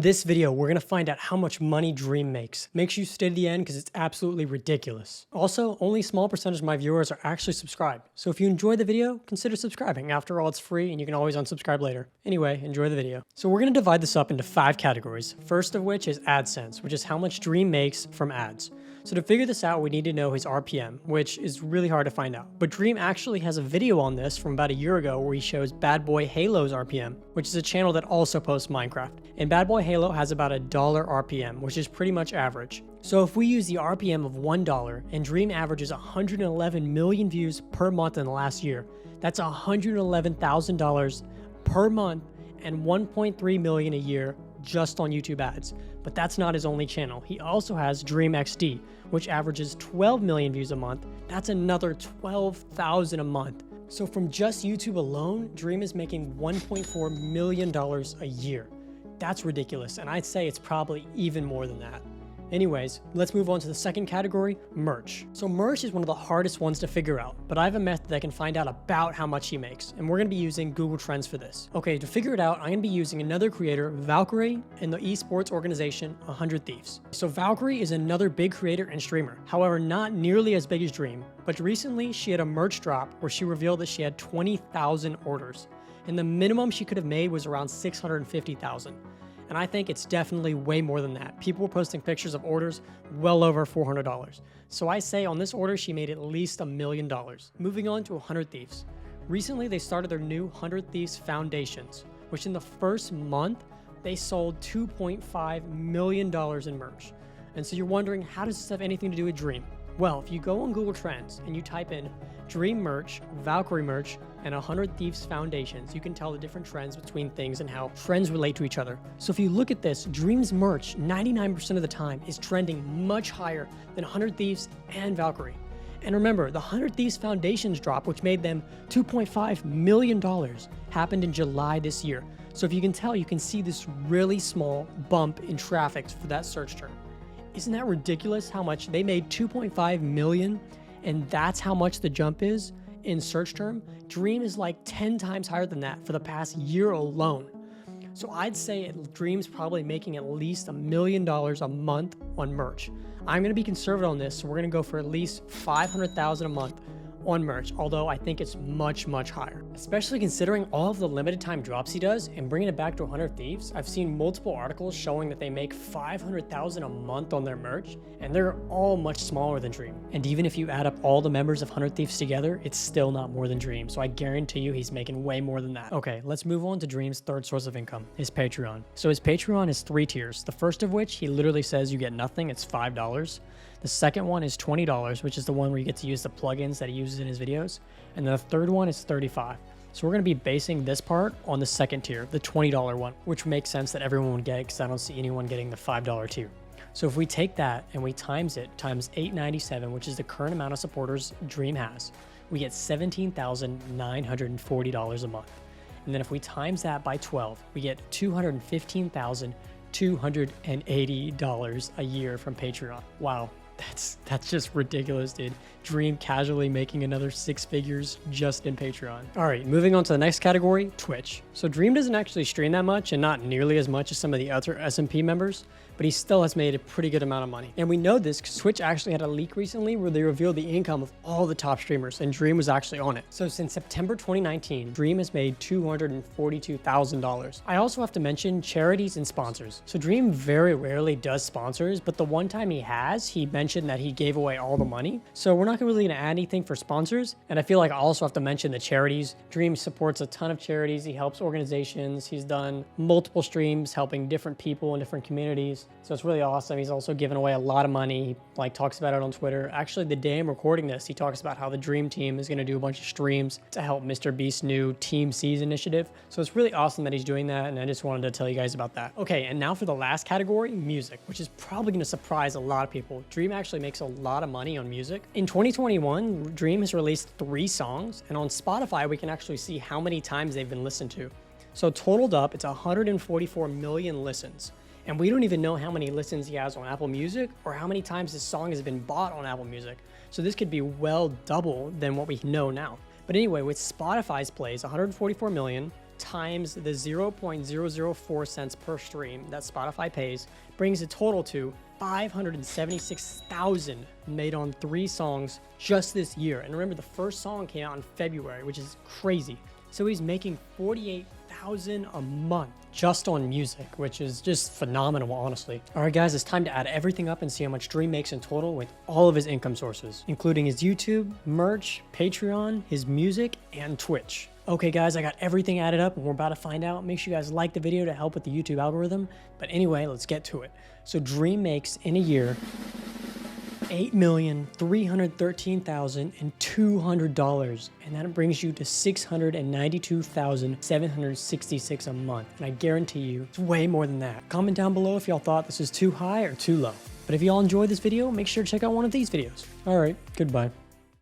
this video, we're gonna find out how much money Dream makes. Make sure you stay to the end because it's absolutely ridiculous. Also, only a small percentage of my viewers are actually subscribed. So if you enjoy the video, consider subscribing. After all, it's free and you can always unsubscribe later. Anyway, enjoy the video. So we're gonna divide this up into 5 categories. First of which is AdSense, which is how much Dream makes from ads. So to figure this out, we need to know his RPM, which is really hard to find out. But Dream actually has a video on this from about a year ago where he shows Bad Boy Halo's RPM, which is a channel that also posts Minecraft. And Bad Boy Halo has about $1 RPM, which is pretty much average. So if we use the RPM of $1 and Dream averages 111 million views per month in the last year, that's $111,000 per month and 1.3 million a year just on YouTube ads. But that's not his only channel. He also has Dream XD, which averages 12 million views a month. That's another 12,000 a month. So from just YouTube alone, Dream is making $1.4 million a year. That's ridiculous, and I'd say it's probably even more than that. Anyways, let's move on to the second category, merch. So merch is one of the hardest ones to figure out, but I have a method that can find out about how much he makes, and we're gonna be using Google Trends for this. Okay, to figure it out, I'm gonna be using another creator, Valkyrae, and the esports organization, 100 Thieves. So Valkyrae is another big creator and streamer, however, not nearly as big as Dream, but recently she had a merch drop where she revealed that she had 20,000 orders, and the minimum she could have made was around 650,000. And I think it's definitely way more than that. People were posting pictures of orders well over $400. So I say on this order, she made at least $1 million. Moving on to 100 Thieves. Recently, they started their new 100 Thieves Foundations, which in the first month, they sold $2.5 million in merch. And so you're wondering, how does this have anything to do with Dream? Well, if you go on Google Trends and you type in Dream merch, Valkyrae merch, and 100 Thieves Foundations, you can tell the different trends between things and how trends relate to each other. So if you look at this, Dream's merch 99% of the time is trending much higher than 100 Thieves and Valkyrae. And remember, the 100 Thieves Foundations drop, which made them $2.5 million, happened in July this year. So if you can tell, you can see this really small bump in traffic for that search term. Isn't that ridiculous how much they made? 2.5 million, and that's how much the jump is in search term? Dream is like 10 times higher than that for the past year alone. So I'd say Dream's probably making at least $1 million a month on merch. I'm gonna be conservative on this, so we're gonna go for at least 500,000 a month on merch, although I think it's much, much higher. Especially considering all of the limited time drops he does and bringing it back to 100 Thieves, I've seen multiple articles showing that they make 500,000 a month on their merch, and they're all much smaller than Dream. And even if you add up all the members of 100 Thieves together, it's still not more than Dream, so I guarantee you he's making way more than that. Okay, let's move on to Dream's third source of income, his Patreon. So his Patreon is 3 tiers, the first of which he literally says you get nothing, it's $5. The second one is $20, which is the one where you get to use the plugins that he uses in his videos. And the third one is $35. So we're going to be basing this part on the second tier, the $20 one, which makes sense that everyone would get it because I don't see anyone getting the $5 tier. So if we take that and we times it times 897, which is the current amount of supporters Dream has, we get $17,940 a month. And then if we times that by 12, we get $215,280 a year from Patreon. Wow. That's just ridiculous, dude. Dream casually making another 6 figures just in Patreon. All right, moving on to the next category, Twitch. So Dream doesn't actually stream that much and not nearly as much as some of the other SMP members, but he still has made a pretty good amount of money. And we know this because Twitch actually had a leak recently where they revealed the income of all the top streamers, and Dream was actually on it. So since September 2019, Dream has made $242,000. I also have to mention charities and sponsors. So Dream very rarely does sponsors, but the one time he has, he mentioned that he gave away all the money. So we're not really gonna add anything for sponsors. And I feel like I also have to mention the charities. Dream supports a ton of charities. He helps organizations. He's done multiple streams helping different people in different communities. So it's really awesome. He's also given away a lot of money. He talks about it on Twitter. Actually, the day I'm recording this, he talks about how the Dream team is gonna do a bunch of streams to help Mr. Beast's new Team Seas initiative. So it's really awesome that he's doing that, and I just wanted to tell you guys about that. Okay, and now for the last category, music, which is probably gonna surprise a lot of people. Dream actually makes a lot of money on music. In 2021, Dream has released 3 songs, and on Spotify, we can actually see how many times they've been listened to. So totaled up, it's 144 million listens. And we don't even know how many listens he has on Apple Music or how many times his song has been bought on Apple Music. So this could be well double than what we know now. But anyway, with Spotify's plays, 144 million times the 0.004 cents per stream that Spotify pays brings a total to $576,000 made on 3 songs just this year. And remember, the first song came out in February, which is crazy. So he's making $48,000 a month just on music, which is just phenomenal, honestly. All right, guys, it's time to add everything up and see how much Dream makes in total with all of his income sources, including his YouTube, merch, Patreon, his music, and Twitch. Okay, guys, I got everything added up and we're about to find out. Make sure you guys like the video to help with the YouTube algorithm. But anyway, let's get to it. So Dream makes in a year $8,313,200, and that brings you to $692,766 a month. And I guarantee you it's way more than that. Comment down below if y'all thought this is too high or too low. But if y'all enjoyed this video, make sure to check out one of these videos. All right, goodbye.